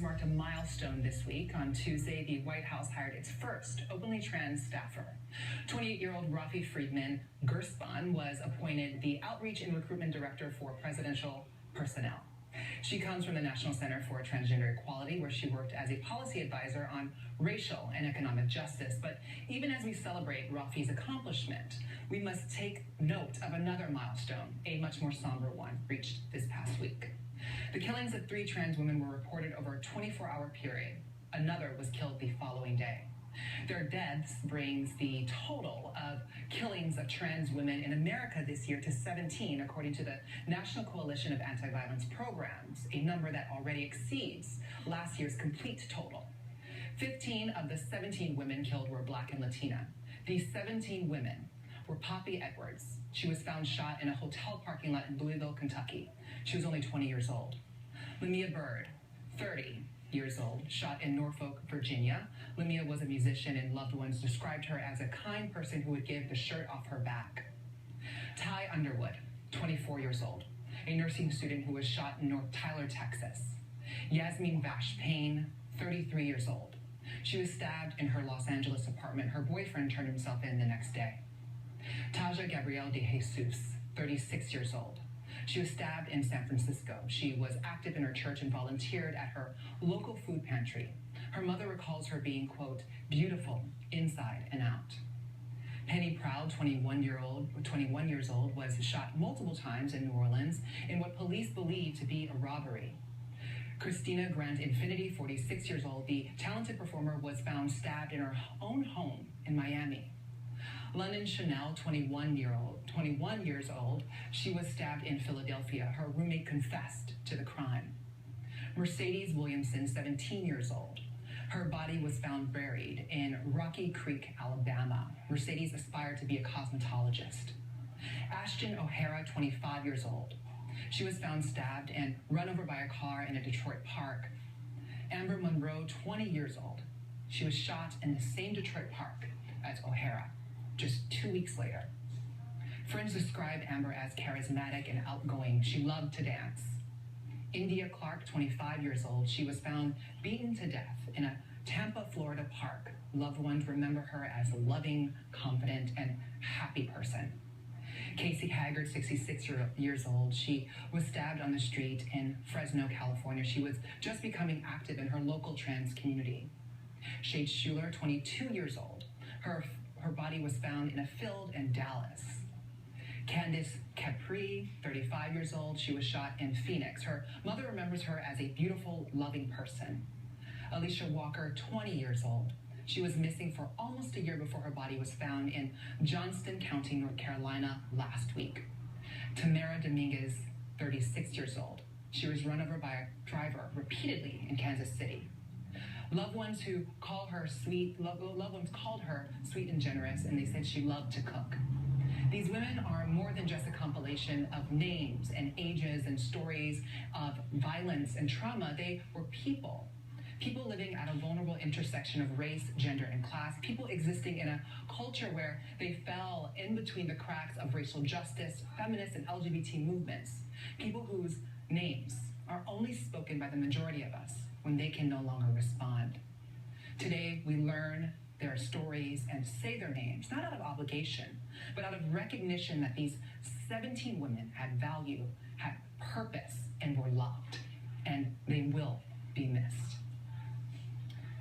marked a milestone this week. On Tuesday, the White House hired its first openly trans staffer. 28-year-old Rafi Friedman Gerspan was appointed the Outreach and Recruitment Director for Presidential Personnel. She comes from the National Center for Transgender Equality, where she worked as a policy advisor on racial and economic justice. But even as we celebrate Rafi's accomplishment, we must take note of another milestone, a much more somber one, reached this past week. The killings of 3 trans women were reported over a 24-hour period. Another was killed the following day. Their deaths brings the total of killings of trans women in America this year to 17, according to the National Coalition of Anti-Violence Programs, a number that already exceeds last year's complete total. 15 of the 17 women killed were Black and Latina. These 17 women were Poppy Edwards. She was found shot in a hotel parking lot in Louisville, Kentucky. She was only 20 years old. Lamia Bird, 30 years old, shot in Norfolk, Virginia. Lamia was a musician, and loved ones described her as a kind person who would give the shirt off her back. Ty Underwood, 24 years old, a nursing student who was shot in North Tyler, Texas. Yasmin Vash Payne, 33 years old. She was stabbed in her Los Angeles apartment. Her boyfriend turned himself in the next day. Taja Gabrielle de Jesus, 36 years old. She was stabbed in San Francisco. She was active in her church and volunteered at her local food pantry. Her mother recalls her being, quote, beautiful inside and out. Penny Proud, 21 years old, was shot multiple times in New Orleans in what police believe to be a robbery. Christina Grant Infinity, 46 years old, the talented performer, was found stabbed in her own home in Miami. London Chanel, 21 years old, she was stabbed in Philadelphia. Her roommate confessed to the crime. Mercedes Williamson, 17 years old. Her body was found buried in Rocky Creek, Alabama. Mercedes aspired to be a cosmetologist. Ashton O'Hara, 25 years old. She was found stabbed and run over by a car in a Detroit park. Amber Monroe, 20 years old. She was shot in the same Detroit park as O'Hara just 2 weeks later. Friends describe Amber as charismatic and outgoing. She loved to dance. India Clark, 25 years old, she was found beaten to death in a Tampa, Florida park. Loved ones remember her as a loving, confident, and happy person. Casey Haggard, 66 years old, she was stabbed on the street in Fresno, California. She was just becoming active in her local trans community. Shade Schuler, 22 years old. Her body was found in a field in Dallas. Candice Capri, 35 years old, she was shot in Phoenix. Her mother remembers her as a beautiful, loving person. Alicia Walker, 20 years old. She was missing for almost a year before her body was found in Johnston County, North Carolina last week. Tamara Dominguez, 36 years old. She was run over by a driver repeatedly in Kansas City. Loved ones who call her loved ones called her sweet and generous, and they said she loved to cook. These women are more than just a compilation of names and ages and stories of violence and trauma. They were people living at a vulnerable intersection of race, gender, and class, people existing in a culture where they fell in between the cracks of racial justice, feminist, and LGBT movements, people whose names are only spoken by the majority of us when they can no longer respond. Today, we learn their stories and say their names, not out of obligation, but out of recognition that these 17 women had value, had purpose, and were loved.